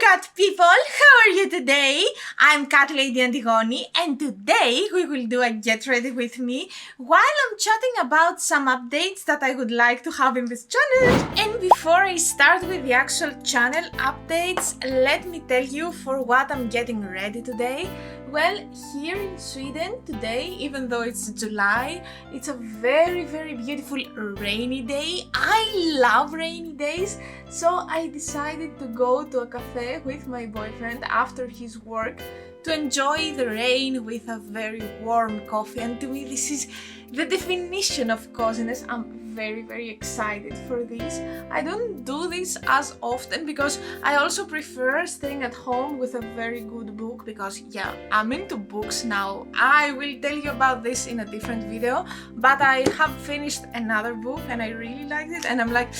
cat people, how are you today? I'm Catlady Antigoni, and today we will do a get ready with me while I'm chatting about some updates that I would like to have in this channel. And before I start with the actual channel updates, let me tell you for what I'm getting ready today. Well, here in Sweden today, even though it's July, it's a very beautiful rainy day. I love rainy days, so I decided to go to a cafe with my boyfriend after his work to enjoy the rain with a very warm coffee. And to me, this is the definition of coziness. I'm very excited for this. I don't do this as often because I also prefer staying at home with a very good book, because yeah, I'm into books now. I will tell you about this in a different video, but I have finished another book and I really liked it, and I'm like,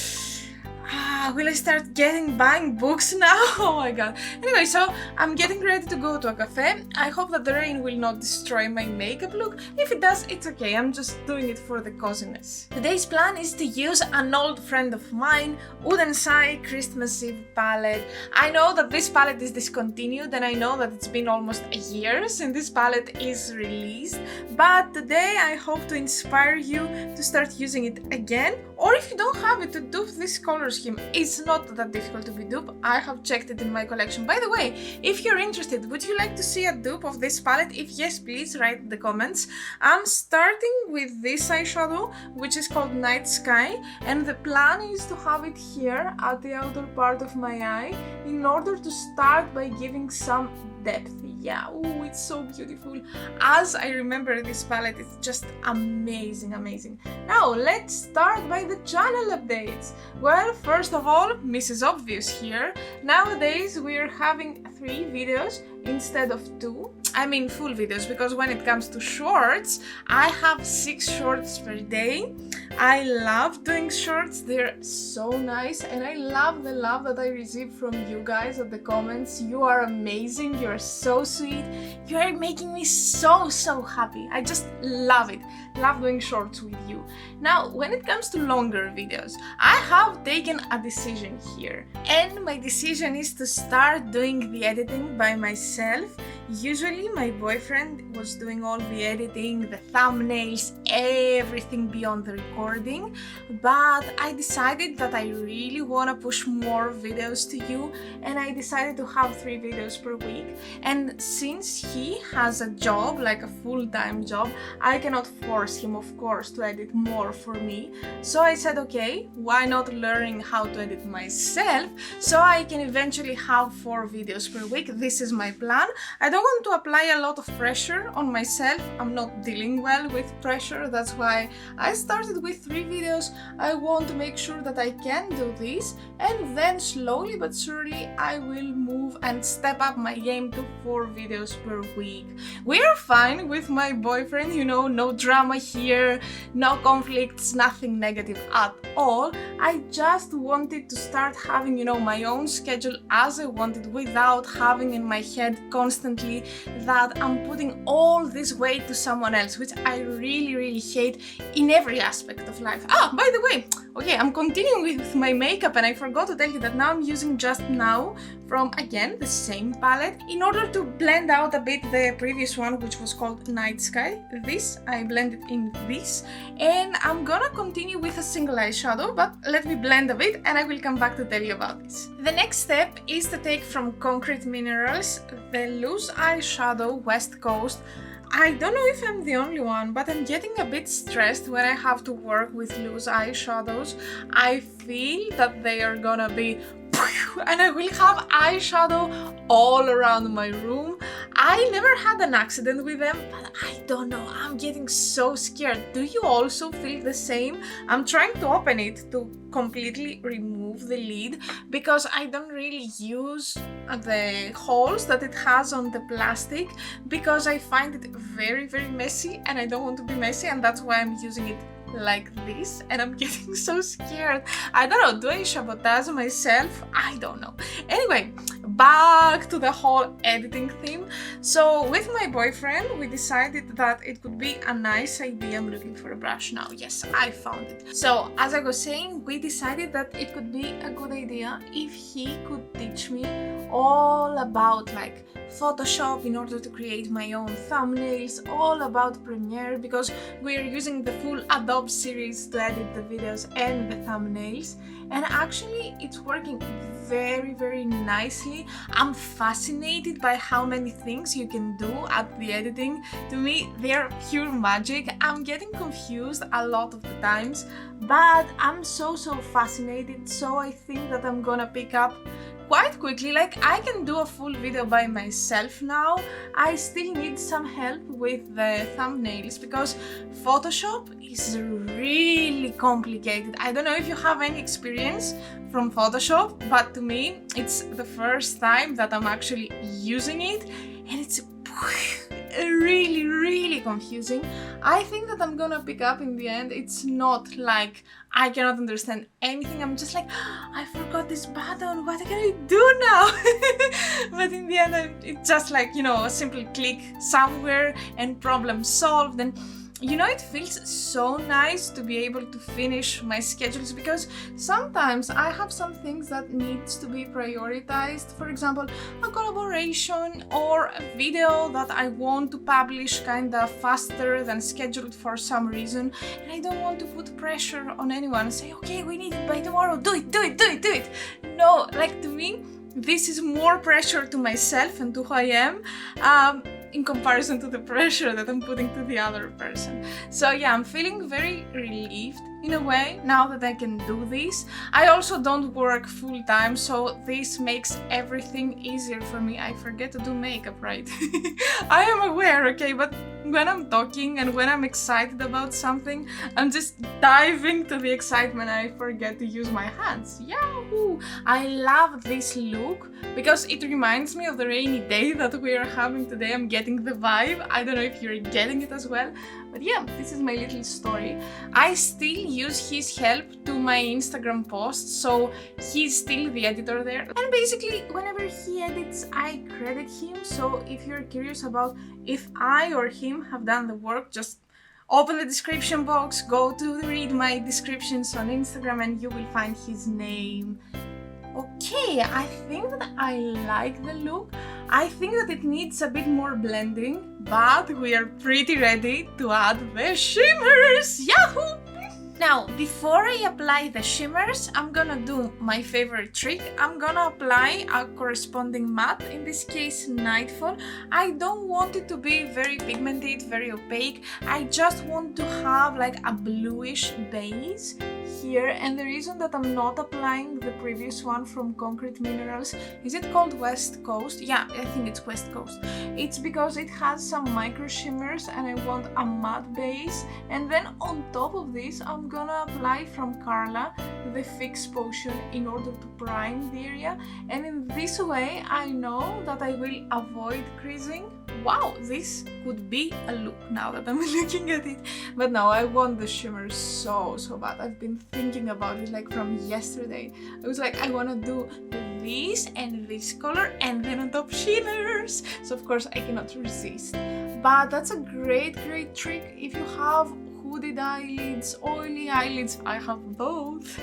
will I start buying books now? Oh my god. Anyway, so I'm getting ready to go to a cafe. I hope that the rain will not destroy my makeup look. If it does, it's okay. I'm just doing it for the coziness. Today's plan is to use an old friend of mine, Oulac Christmas Eve palette. I know that this palette is discontinued, and I know that it's been almost a year since this palette is released, but today I hope to inspire you to start using it again, or if you don't have it, to dupe this color scheme. It's not that difficult to be dupe. I have checked it in my collection. By the way, if you're interested, would you like to see a dupe of this palette? If yes, please write in the comments. I'm starting with this eyeshadow, which is called Night Sky, and the plan is to have it here at the outer part of my eye in order to start by giving some depth. Yeah, oh, it's so beautiful. As I remember this palette, it's just amazing. Now, let's start by the channel updates. Well, first of all, Mrs. Obvious here. Nowadays, we're having 3 videos instead of 2. I mean full videos, because when it comes to shorts, I have 6 shorts per day. I love doing shorts, they're so nice, and I love the love that I receive from you guys at the comments. You are amazing, you are so sweet, you are making me so happy. I just love it, love doing shorts with you. Now, when it comes to longer videos, I have taken a decision here, and my decision is to start doing the editing by myself. Usually my boyfriend was doing all the editing, the thumbnails, everything beyond the recording, but I decided that I really want to push more videos to you, and I decided to have 3 videos per week. And since he has a job, like a full-time job, I cannot force him, of course, to edit more for me. So I said, okay, why not learning how to edit myself, so I can eventually have 4 videos per week. This is my plan. I don't want to apply a lot of pressure on myself. I'm not dealing well with pressure. That's why I started with 3 videos. I want to make sure that I can do this, and then slowly but surely I will move and step up my game to 4 videos per week. We're fine with my boyfriend, you know, no drama here, no conflicts, nothing negative at all. I just wanted to start having, you know, my own schedule as I wanted, without having in my head constantly that I'm putting all this weight to someone else, which I really hate in every aspect of life. By the way, okay, I'm continuing with my makeup, and I forgot to tell you that now I'm using Just Now from, again, the same palette, in order to blend out a bit the previous one, which was called Night Sky. This, I blended in this, and I'm gonna continue with a single eyeshadow, but let me blend a bit and I will come back to tell you about this. The next step is to take from Concrete Minerals the loose eyeshadow West Coast. I don't know if I'm the only one, but I'm getting a bit stressed when I have to work with loose eyeshadows. I feel that they are gonna be and I will have eyeshadow all around my room. I never had an accident with them, but I don't know, I'm getting so scared. Do you also feel the same? I'm trying to open it to completely remove the lid, because I don't really use the holes that it has on the plastic, because I find it very messy, and I don't want to be messy, and that's why I'm using it like this, and I'm getting so scared. I don't know, do I sabotage myself? I don't know. Anyway, back to the whole editing theme. So with my boyfriend, we decided that it could be a nice idea. I'm looking for a brush now. Yes, I found it. So as I was saying, we decided that it could be a good idea if he could teach me all about like Photoshop in order to create my own thumbnails, all about Premiere because we're using the full Adobe series to edit the videos and the thumbnails, and actually it's working very nicely. I'm fascinated by how many things you can do at the editing. To me, they're pure magic. I'm getting confused a lot of the times, but I'm so fascinated, so I think that I'm gonna pick up quite quickly. Like, I can do a full video by myself now. I still need some help with the thumbnails because Photoshop is really complicated. I don't know if you have any experience from Photoshop, but to me it's the first time that I'm actually using it, and it's really confusing. I think that I'm gonna pick up in the end. It's not like I cannot understand anything. I'm just like, I forgot this button, what can I do now? But in the end, it's just like, you know, a simple click somewhere and problem solved. And you know, it feels so nice to be able to finish my schedules because sometimes I have some things that needs to be prioritized. For example, a collaboration or a video that I want to publish kinda faster than scheduled for some reason, and I don't want to put pressure on anyone and say, okay, we need it by tomorrow, do it. No, like, to me, this is more pressure to myself and to who I am, in comparison to the pressure that I'm putting to the other person. So yeah, I'm feeling very relieved in a way now that I can do this. I also don't work full time, so this makes everything easier for me. I forget to do makeup, right? I am aware, okay, but when I'm talking and when I'm excited about something, I'm just diving to the excitement and I forget to use my hands. Yahoo! I love this look because it reminds me of the rainy day that we are having today. I'm getting the vibe. I don't know if you're getting it as well, but yeah, this is my little story. I still use his help to my Instagram posts, so he's still the editor there. And basically, whenever he edits, I credit him. So if you're curious about if I or him have done the work, just open the description box, go to read my descriptions on Instagram, and you will find his name. Okay, I think that I like the look. I think that it needs a bit more blending, but we are pretty ready to add the shimmers! Yahoo! Now, before I apply the shimmers, I'm gonna do my favorite trick. I'm gonna apply a corresponding matte, in this case Nightfall. I don't want it to be very pigmented, very opaque. I just want to have like a bluish base here, and the reason that I'm not applying the previous one from Concrete Minerals, is it called West Coast? Yeah, I think it's West Coast. It's because it has some micro shimmers and I want a matte base, and then on top of this I'm gonna apply from Carla the Fix Potion in order to prime the area, and in this way I know that I will avoid creasing. Wow, this could be a look now that I'm looking at it. But no, I want the shimmers so bad. I've been thinking about it like from yesterday. I was like, I want to do this and this color and then on top shimmers. So of course I cannot resist. But that's a great trick if you have hooded eyelids, oily eyelids. I have both.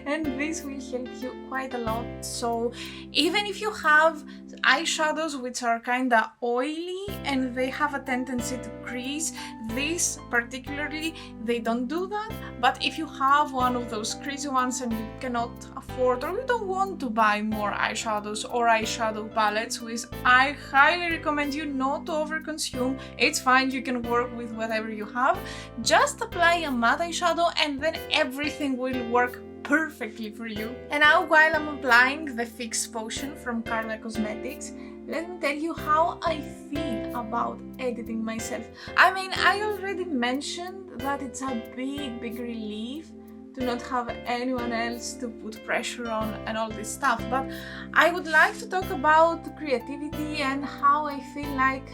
And this will help you quite a lot. So even if you have eyeshadows which are kinda oily and they have a tendency to crease, this particularly, they don't do that. But if you have one of those creasy ones and you cannot afford or you don't want to buy more eyeshadows or eyeshadow palettes, which I highly recommend you not to overconsume. It's fine, you can work with whatever you have. Just apply a matte eyeshadow and then everything will work perfectly for you. And now, while I'm applying the Fix Potion from Carla Cosmetics, let me tell you how I feel about editing myself. I mean, I already mentioned that it's a big relief to not have anyone else to put pressure on and all this stuff, but I would like to talk about creativity and how I feel like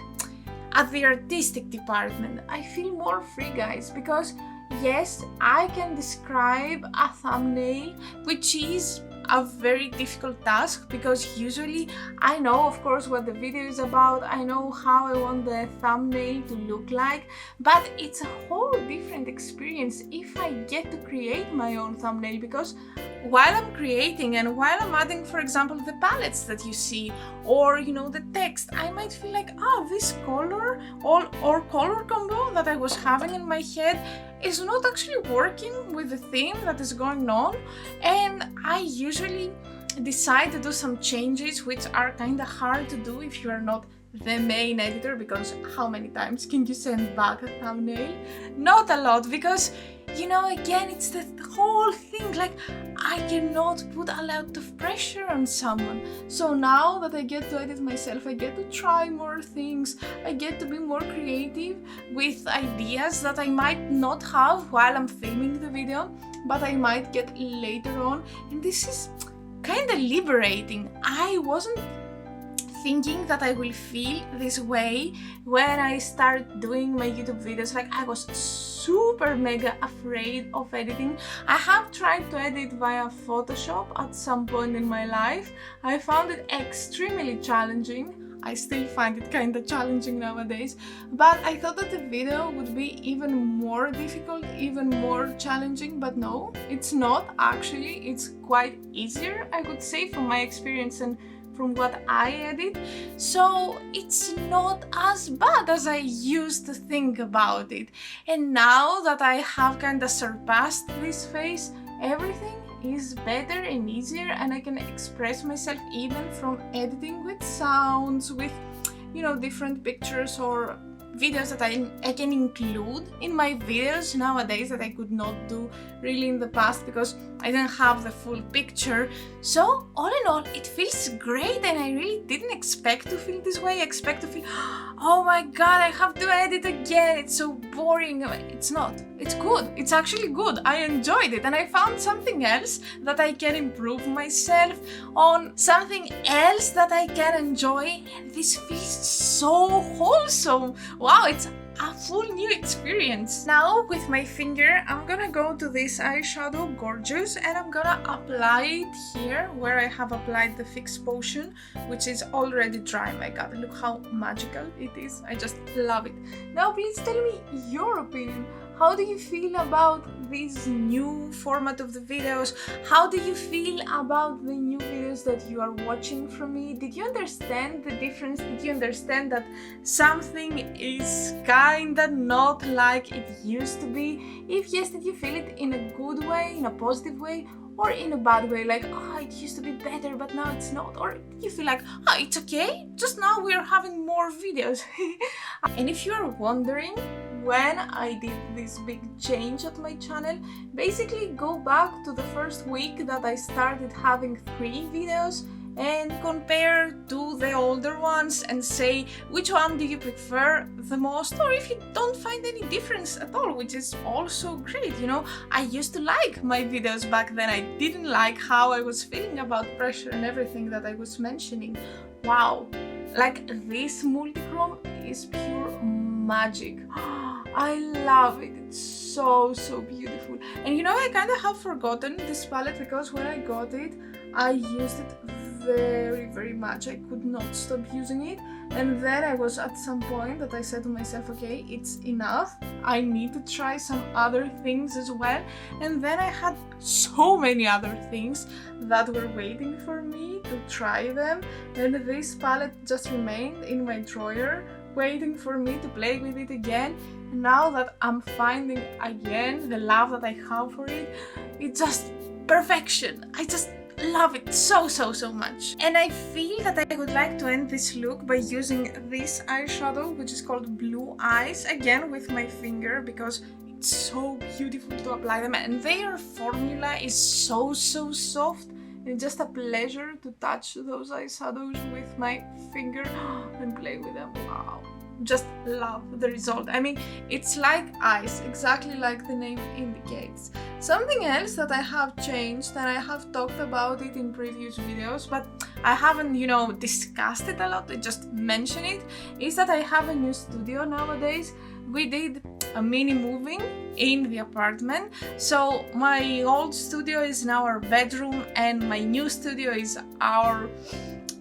at the artistic department I feel more free, guys, because yes, I can describe a thumbnail which is a very difficult task, because usually I know, of course, what the video is about, I know how I want the thumbnail to look like, but it's a whole different experience if I get to create my own thumbnail, because while I'm creating and while I'm adding, for example, the palettes that you see, or the text, I might feel like, this color or color combo that I was having in my head is not actually working with the theme that is going on, and I usually decide to do some changes, which are kind of hard to do if you are not the main editor, because how many times can you send back a thumbnail? Not a lot, because again, it's the whole thing, like I cannot put a lot of pressure on someone. So now that I get to edit myself, I get to try more things, I get to be more creative with ideas that I might not have while I'm filming the video, but I might get later on, and this is kind of liberating. I wasn't thinking that I will feel this way when I start doing my YouTube videos. Like, I was super mega afraid of editing. I have tried to edit via Photoshop at some point in my life. I found it extremely challenging. I still find it kind of challenging nowadays, but I thought that the video would be even more difficult, even more challenging, but no, it's not actually. It's quite easier, I would say, from my experience and from what I edit, so it's not as bad as I used to think about it. And now that I have kind of surpassed this phase, everything is better and easier, and I can express myself even from editing with sounds, with different pictures or videos that I can include in my videos nowadays that I could not do really in the past because I didn't have the full picture. So all in all, it feels great, and I really didn't expect to feel this way. I expect to feel, oh my god, I have to edit again, it's so boring. It's not. It's good. It's actually good. I enjoyed it, and I found something else that I can improve myself on, something else that I can enjoy, and this feels so wholesome. Wow, it's a full new experience. Now with my finger, I'm gonna go to this eyeshadow, Gorgeous, and I'm gonna apply it here where I have applied the Fix Potion, which is already dry. My god, look how magical it is. I just love it. Now please tell me your opinion. How do you feel about this new format of the videos? How do you feel about the new videos that you are watching from me? Did you understand the difference? Did you understand that something is kinda not like it used to be? If yes, did you feel it in a good way, in a positive way, or in a bad way, like, it used to be better but now it's not? Or you feel like, it's okay, just now we are having more videos? And if you are wondering when I did this big change at my channel, basically go back to the first week that I started having 3 videos and compare to the older ones and say which one do you prefer the most, or if you don't find any difference at all, which is also great. I used to like my videos back then. I didn't like how I was feeling about pressure and everything that I was mentioning. Wow, like this multichrome is pure magic. I love it. It's so beautiful. And I kind of have forgotten this palette because when I got it, I used it very much. I could not stop using it, and then I was at some point that I said to myself, okay, it's enough, I need to try some other things as well. And then I had so many other things that were waiting for me to try them, and this palette just remained in my drawer waiting for me to play with it again. Now that I'm finding again the love that I have for it, it's just perfection. I just love it so much. And I feel that I would like to end this look by using this eyeshadow, which is called Blue Eyes, again with my finger, because it's so beautiful to apply them, and their formula is so soft. It's just a pleasure to touch those eyeshadows with my finger and play with them. Wow. Just love the result. I mean, it's like ice, exactly like the name indicates. Something else that I have changed, and I have talked about it in previous videos, but I haven't, discussed it a lot, I just mention it, is that I have a new studio nowadays. We did a mini moving in the apartment. So my old studio is now our bedroom, and my new studio is our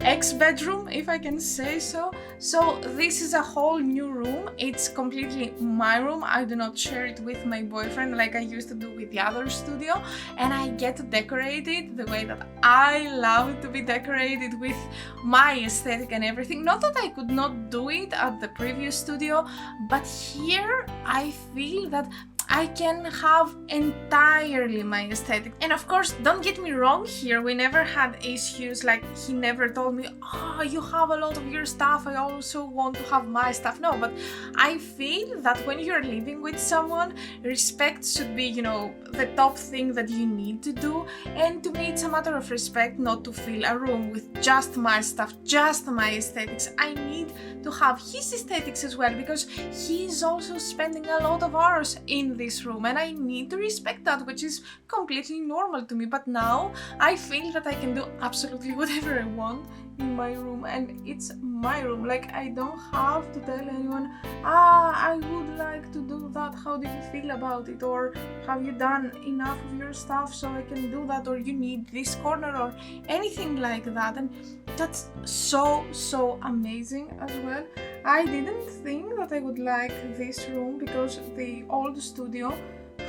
ex-bedroom, if I can say so. So this is a whole new room. It's completely my room. I do not share it with my boyfriend like I used to do with the other studio, and I get to decorate it the way that I love it to be decorated, with my aesthetic and everything. Not that I could not do it at the previous studio, but here I feel that I can have entirely my aesthetic. And of course, don't get me wrong here, we never had issues, like he never told me, oh, you have a lot of your stuff, I also want to have my stuff. No, but I feel that when you're living with someone, respect should be, you know, the top thing that you need to do. And to me, it's a matter of respect not to fill a room with just my stuff, just my aesthetics. I need to have his aesthetics as well, because he's also spending a lot of hours in this room, and I need to respect that, which is completely normal to me. But now I feel that I can do absolutely whatever I want in my room, and it's my room. Like, I don't have to tell anyone, I would like to do that, how do you feel about it, or have you done enough of your stuff so I can do that, or you need this corner, or anything like that. And that's so amazing as well. I didn't think that I would like this room, because the old studio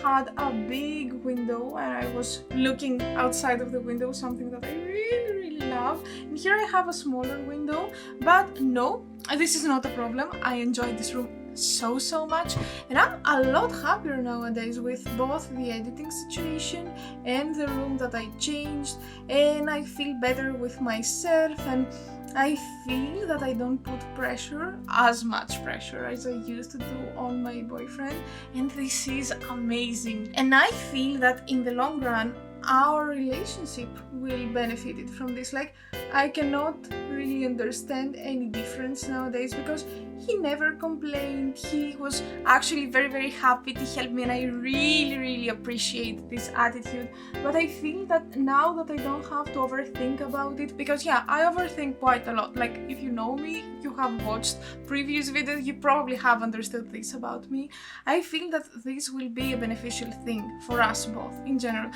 had a big window and I was looking outside of the window, something that I really love. And here I have a smaller window, but no, this is not a problem. I enjoy this room so much, and I'm a lot happier nowadays with both the editing situation and the room that I changed, and I feel better with myself, and I feel that I don't put pressure, as much pressure as I used to do, on my boyfriend, and this is amazing. And I feel that in the long run our relationship will benefit it from this. Like, I cannot really understand any difference nowadays, because he never complained. He was actually very happy to help me, and I really appreciate this attitude. But I feel that now that I don't have to overthink about it, because yeah, I overthink quite a lot. Like, if you know me, you have watched previous videos, you probably have understood this about me. I feel that this will be a beneficial thing for us both in general.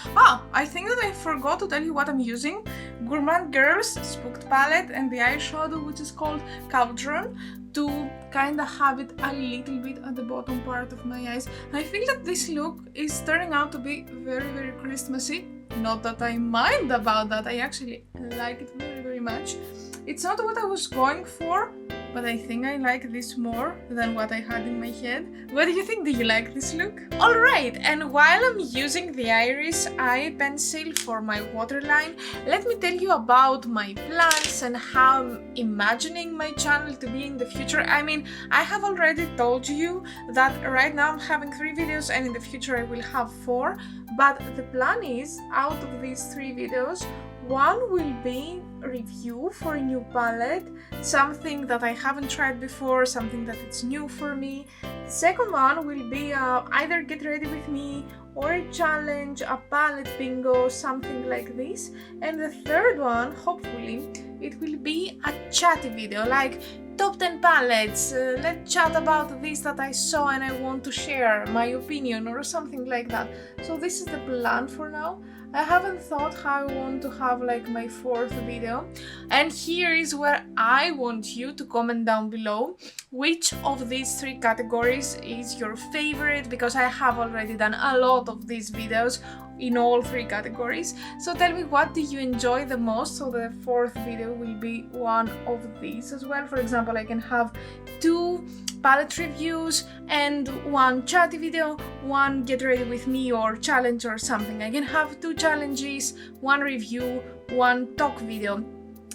I think that I forgot to tell you what I'm using. Gourmand Girls Spooked Palette and the eyeshadow, which is called Cauldron, to kind of have it a little bit at the bottom part of my eyes. I feel that this look is turning out to be very Christmassy. Not that I mind about that, I actually like it very much. It's not what I was going for, but I think I like this more than what I had in my head. What do you think? Do you like this look? Alright, and while I'm using the Iris eye pencil for my waterline, let me tell you about my plans and how I'm imagining my channel to be in the future. I mean, I have already told you that right now I'm having 3 videos, and in the future I will have 4, but the plan is, out of these 3 videos, one will be review for a new palette, something that I haven't tried before, something that it's new for me. The second one will be either get ready with me, or a challenge, a palette bingo, something like this. And the third one, hopefully, it will be a chatty video, like top 10 palettes, let's chat about this that I saw and I want to share my opinion, or something like that. So this is the plan for now. I haven't thought how I want to have like my 4th video, and here is where I want you to comment down below which of these 3 categories is your favorite, because I have already done a lot of these videos in all 3 categories. So tell me, what do you enjoy the most? So the 4th video will be one of these as well. For example, I can have 2 palette reviews and 1 chatty video, 1 get ready with me or challenge or something. I can have 2 challenges, 1 review, 1 talk video.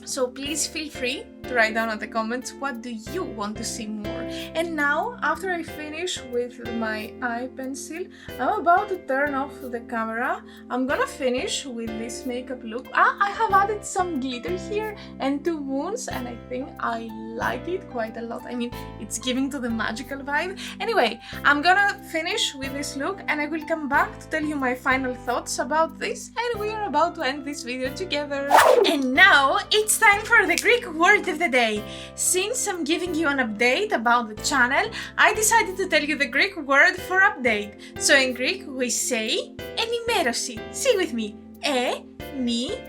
So please feel free to write down in the comments what do you want to see more. And now, after I finish with my eye pencil, I'm about to turn off the camera. I'm gonna finish with this makeup look. I have added some glitter here and 2 moons, and I think I like it quite a lot. I mean, it's giving to the magical vibe. Anyway, I'm gonna finish with this look, and I will come back to tell you my final thoughts about this, and we are about to end this video together. And now it's time for the Greek word of the day. Since I'm giving you an update about the channel, I decided to tell you the Greek word for update. So in Greek we say enimέρωση. Say with me. Enimérωση.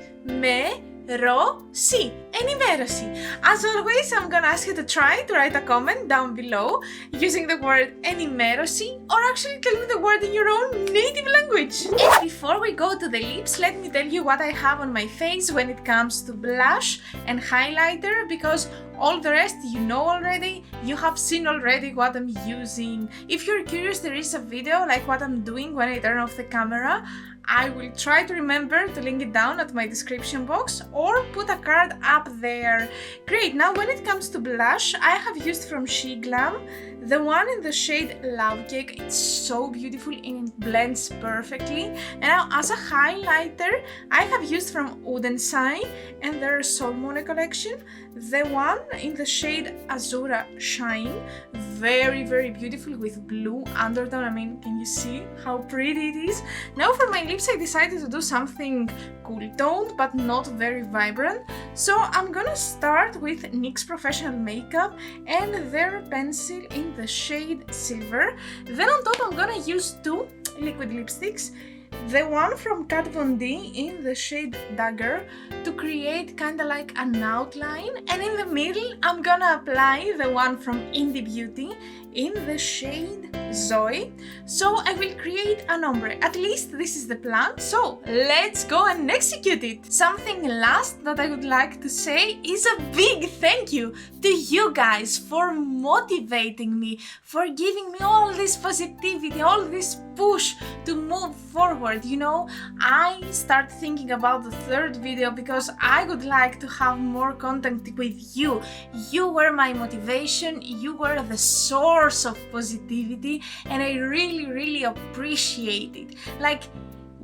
Enimérωση. As always, I'm gonna ask you to try to write a comment down below using the word enimérωση, or actually tell me the word in your own native language. And before we go to the lips, let me tell you what I have on my face when it comes to blush and highlighter, because all the rest you know already, you have seen already what I'm using. If you're curious, there is a video like what I'm doing when I turn off the camera. I will try to remember to link it down at my description box or put a card up there. Great, now when it comes to blush, I have used from She Glam the one in the shade Love Cake. It's so beautiful and it blends perfectly. And now as a highlighter, I have used from Oulac and their Solmone collection the one in the shade Azura Shine. Very, very beautiful with blue undertone. I mean, can you see how pretty it is? Now for my lips, I decided to do something cool toned but not very vibrant. So I'm gonna start with NYX Professional Makeup and their pencil in the shade Silver. Then on top I'm gonna use two liquid lipsticks. The one from Kat Von D in the shade Dagger to create kinda like an outline, and in the middle I'm gonna apply the one from Indie Beauty in the shade Zoe. So I will create an ombre. At least this is the plan, so let's go and execute it. Something last that I would like to say is a big thank you to you guys for motivating me, for giving me all this positivity, all this push to move forward. You know, I start thinking about the third video because I would like to have more contact with you. You were my motivation, you were the source of positivity, and I really appreciate it. Like,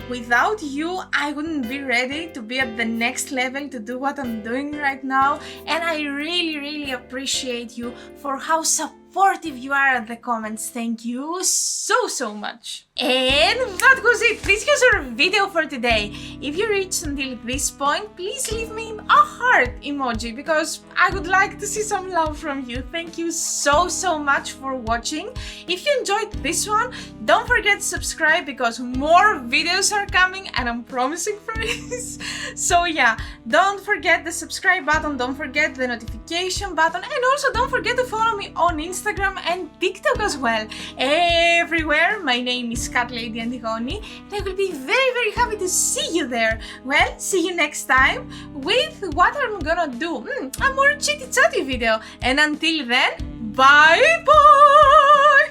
without you, I wouldn't be ready to be at the next level to do what I'm doing right now, and I really appreciate you for how supportive you are at the comments. Thank you so much. And that was it. This was our video for today. If you reached until this point, please leave me a heart emoji because I would like to see some love from you. Thank you so much for watching. If you enjoyed this one, don't forget to subscribe because more videos are coming and I'm promising for this. So yeah, don't forget the subscribe button, don't forget the notification button, and also don't forget to follow me on Instagram and TikTok as well. Everywhere, my name is Catlady Antigoni, and I will be very happy to see you there. Well, see you next time with what I'm gonna do, a more chitty chatty video. And until then, bye bye!